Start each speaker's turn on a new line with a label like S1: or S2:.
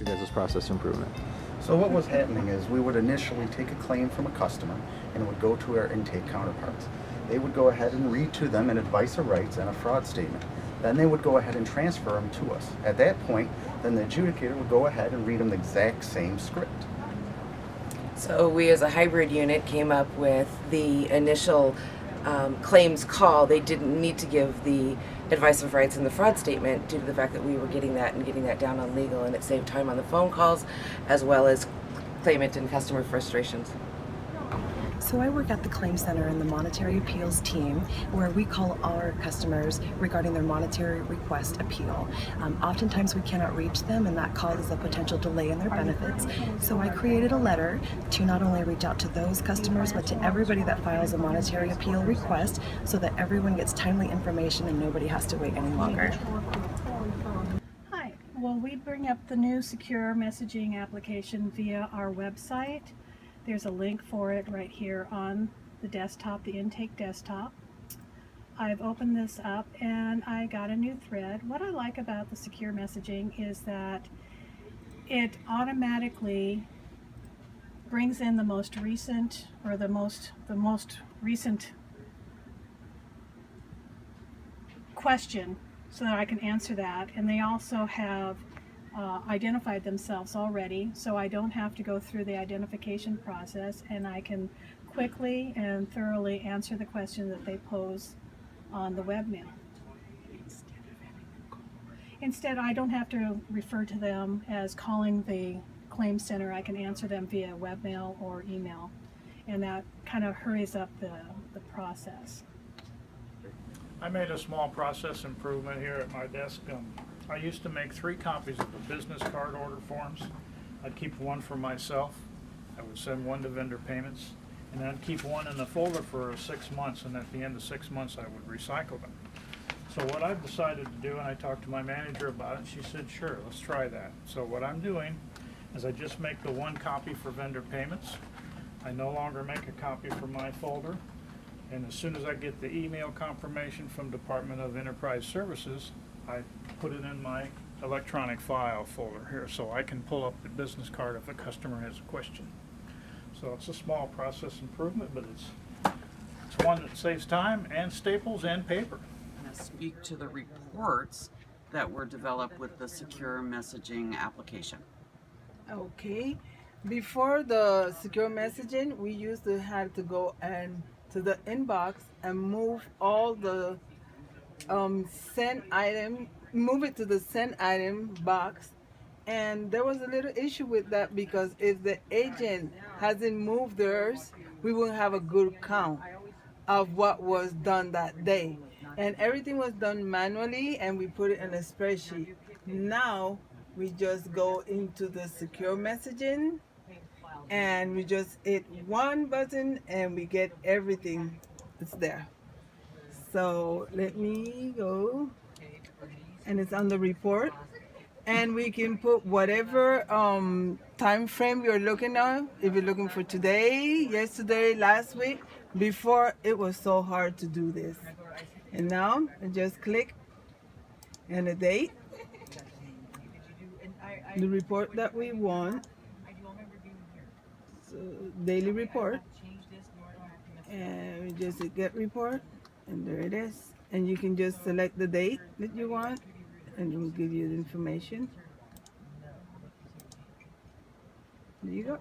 S1: your guys' process improvement?
S2: So what was happening is we would initially take a claim from a customer and it would go to our intake counterparts. They would go ahead and read to them an advice of rights and a fraud statement. Then they would go ahead and transfer them to us. At that point, then the adjudicator would go ahead and read them the exact same script.
S3: So we as a hybrid unit came up with the initial claims call. They didn't need to give the advice of rights and the fraud statement due to the fact that we were getting that and getting that down on legal, and it saved time on the phone calls as well as claimant and customer frustrations.
S4: So I work at the Claim Center in the Monetary Appeals team, where we call our customers regarding their monetary request appeal. Oftentimes we cannot reach them, and that causes a potential delay in their benefits. So I created a letter to not only reach out to those customers, but to everybody that files a monetary appeal request, so that everyone gets timely information and nobody has to wait any longer.
S5: Hi, well, we bring up the new secure messaging application via our website. There's a link for it right here on the desktop, the intake desktop. I've opened this up and I got a new thread. What I like about the secure messaging is that it automatically brings in the most recent, or the most recent question so that I can answer that. And they also have identified themselves already, so I don't have to go through the identification process, and I can quickly and thoroughly answer the question that they pose on the webmail. Instead, I don't have to refer to them as calling the claim center. I can answer them via webmail or email, and that kind of hurries up the process.
S6: I made a small process improvement here at my desk. I used to make 3 copies of the business card order forms. I'd keep one for myself. I would send one to vendor payments, and I'd keep one in the folder for 6 months, and at the end of 6 months I would recycle them. So what I've decided to do, and I talked to my manager about it, she said, sure, let's try that. So what I'm doing is I just make the 1 copy for vendor payments. I no longer make a copy for my folder. And as soon as I get the email confirmation from Department of Enterprise Services, I put it in my electronic file folder here, so I can pull up the business card if a customer has a question. So it's a small process improvement, but it's one that saves time and staples and paper.
S7: I'm going to speak to the reports that were developed with the secure messaging application.
S8: Okay. Before the secure messaging, we used to have to go and to the inbox and move all the send item, move it to the send item box, and there was a little issue with that, because if the agent hasn't moved theirs, we wouldn't have a good count of what was done that day, and everything was done manually, and we put it in a spreadsheet. Now we just go into the secure messaging and we just hit one button and we get everything that's there. So let me go, and it's on the report, and we can put whatever time frame you're looking at. If you're looking for today, yesterday, last week. Before, it was so hard to do this, and now I just click and the date, the report that we want, so daily report, and we just hit get report, and there it is. And you can just select the date that you want, and it will give you the information. There you go.